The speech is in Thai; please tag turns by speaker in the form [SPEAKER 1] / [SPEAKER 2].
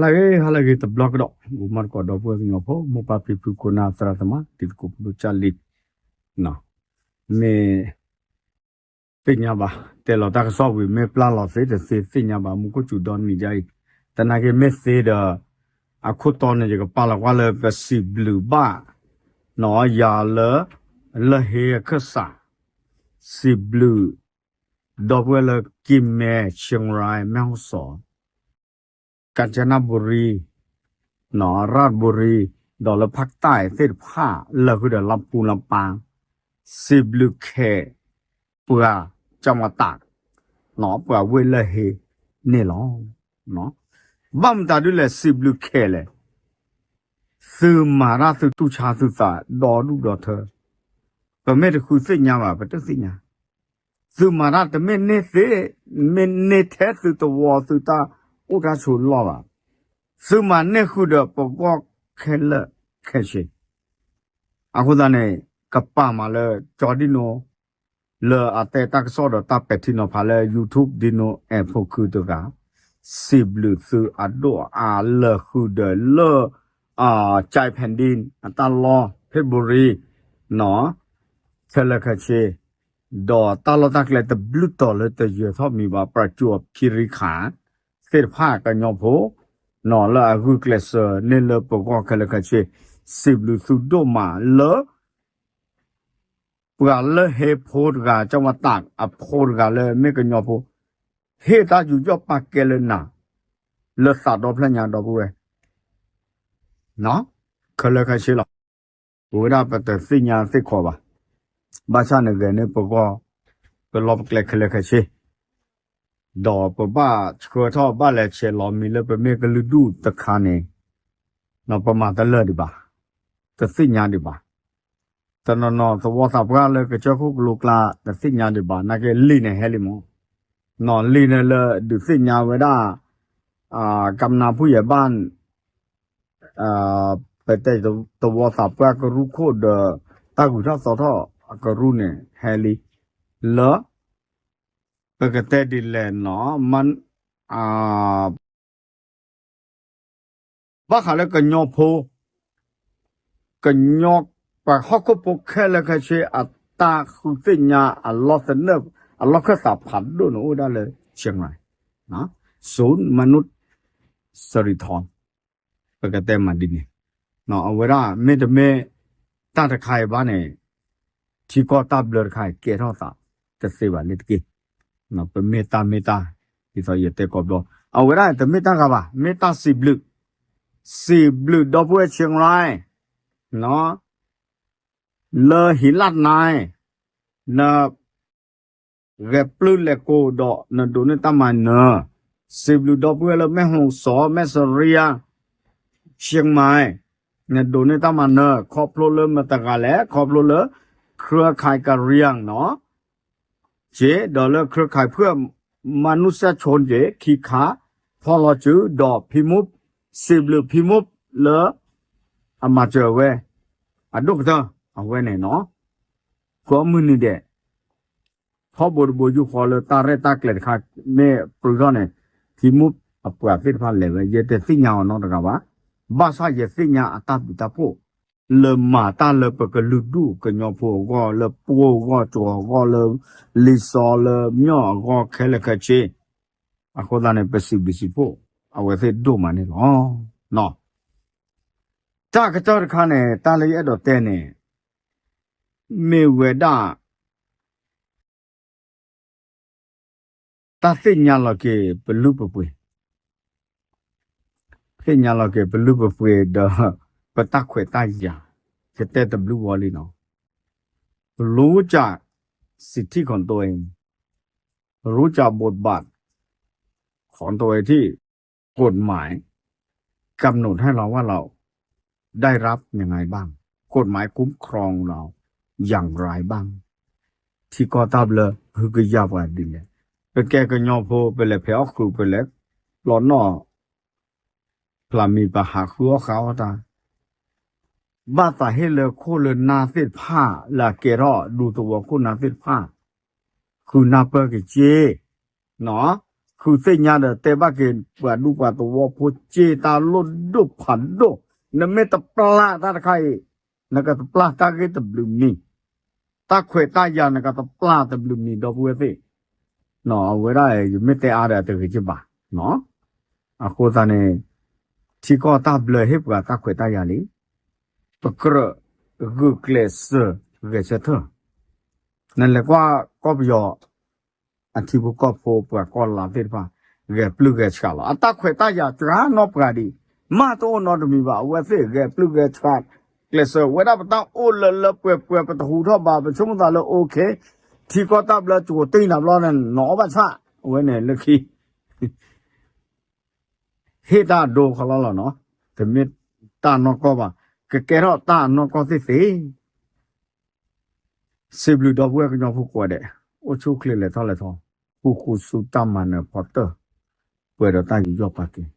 [SPEAKER 1] halage the block dog umar ko do po singo pho mo pa pi pu ko na sra sama ti ko pu cha li no me pinya ba te lo ta so wi me plan lo se pinya ba mu ko chu don mi jai ta na ke me se da a khu to ne je pa la wa le pa si blue ba no ya le he kha sa si blue do po le kim me chiang rai mao so Kanchanaburi, no Radburi, dollar Pak Tai, Fit Pa, Lahuda Lampu Lampang, Sibluke, Pua, Jamatak, no Pua Willahe, Nilong, no Bam Dadule Sibluke, Sumara to Chasusa, Dodu daughter, permit who sing Yama, but the singer. Sumara the minute test to the wall to ta. 我家出老了，是嘛？那后头不光开了开心，啊，或者呢，个爸妈了家里喏，了啊，在大个少的大白天喏，怕了 YouTube 的喏 Apple 去的个，是不是啊？多啊，了后头了啊，在盆地啊，大老佩布里喏，开了开心，到大老大个的 Blue 到了的月头米吧，把脚皮里看。Fit ผ้ากันยอโพนอละกูเกลเซอร์เนลปกอคละคเชสิบลุสุโดมาเลปกาเลเฮโพดกาจังหวัดตากอโพดกาเลเมกันยอโพเฮตาอยู่ยอปากเกลนาเลสาดอพลญาดอบุเวเนาะคละคเชละโหราปะตะสิญาสิขอบาบาชาเนเกเนปกอก็ลอบเกลคละคเชดอปบ้าชัวท่อบ้าแหละเชลอมีเลปเมกลุดูตะคาเนนอประมาณตะเลดิบาตะสิญาดิบาตะนอนตะวอสับกาเลกะเจ้าคุกลูกลาตะสิญาดิบานะเกลีเนเฮลิมอนอนลีเนเลดุสิญาเวดากำนาผู้ใหญ่บ้านไปแต่ตะวอสับกากรู้โคดตากุท่าสอท่อกรู้เนเฮลิเลปกติดีเลยเนาะมันบ้าขาเลยกันยอโพกันยอปะฮอกก็ปกแค่เลยก็เชื่ออัตตาคุณสิญาอัลลอฮ์เสนออัลลอฮ์ก็สับผัดด้วยหนูได้เลยเชียงรายนะศูนย์มนุษย์สริธรปกติมาดีเนี่ยเนาะเอาไว้ละไม่แต่ไม่ตั้งแต่ใครบ้านเนี่ยที่ก็ตับเลยใครเกล้าสับจะเสียวันนี้กี่no pe meta iso yete ko do awara te meta ka ba meta si blue do pwe chiang rai no le hilat nai na ge plu le ko do na do ne ta ma na si blue do pwe le me hong so me soria chiang mai na do ne ta ma na kho plo le ma ta ka le kho plo le เครือข่ายกะเรียงเนาะเจดอลเครือข่ายเพื่อมนุษยชนเจขีขาพอเราจื้อดอกพิมุบสิบหรือพิมุบเลออามาเจอเวอดุกเถอะเอาไว้ไหนเนาะก็มือนี่เดพอบดบอยู่พอเลยตาเรตาเกล็ดขาเมื่อปลุกเนี่ยพิมุบอปราฟิตพันเลยเว้ยเยแต่สิ่งยาวเนาะตะกะว่าบ้าซาเยสิ่งยาอัตตาปิตาโพเลมาตาเลปกลุดูกญอโพก็เลปัวก็จัวก็เลลิซอเลမြောก็แค่ละกะเชอะโคดาเนเปซิบิซิโพเอาไว้เสดูมาเนี่ยเนาะจากกะจอคาเนี่ยตาเลยอดอเตเนี่ยเมเวดาตาสิญาลเกปลุปปุยสิญาลเกปลุปปุยดอปะตะเขวตายาจะแต่ตะบลูวอลีเนาะรู้จักสิทธิของตัวเองรู้จักบทบาทของตัวเองที่กฎหมายกำหนดให้เราว่าเราได้รับยังไงบ้างกฎหมายคุ้มครองเราอย่างไรบ้างที่ก็ตามเลยคือกยาบดิเลยเป็นแกก็ยอโพไปเลยเพอคือไปเลยหลอนนอพลามีปะหาคือเขาตาบ้าตาให้เลยโคเลยนาเสียผ้าละเกรอดูตัวโคนาเสียผ้าคือนาเปกเจเนาะ ခုစိညာတဲ့တေဘကေပွားလူပွားတော့ဖို့ချေတာလို့ဒုဖန်ဒိုနမေတပလာတာခိုင်နကတပလာတာကေတဘလူမီတာခွေတာယာနကတပလာတဘလူမီတော့ဘူးသေးနော်ဝဲရမေတေအားတဲ့တေချပါနော်အခုသားနေချီကောတာဘလဟိပကတာခွေတာယာလီပကရဂုကလက်စဂေချက်นั่นแหละว่าก็ไปยออันที่พวกก็โฟปะก็ลาเต็ดป่ะแกปลุกแกชาละอัตตาขวยตายาตรานอบกาดีมาโตนอดมีบ่าเวเสแกปลุกแกชาเกลเซเวดาปะตาโอเลเปปะตะหูทอบาเป็นชงตาเลโอเคที่ก็ตับละจูตินับล้อนั่นหนอบะชะเวเนี่ยลึกขี้เฮตาโดเขาละเนาะแต่เม็ดตานอก็บ่าแกรอตานอก็สิစေဘလူတော့ဘွဲကညောဖို့ကွာတဲ့အချိုးကလေးလေထားလေထားပူခုစူတမန်နဲ့ပတ်တော့ဘွဲတော့တာယူကြောက်ပါကင်း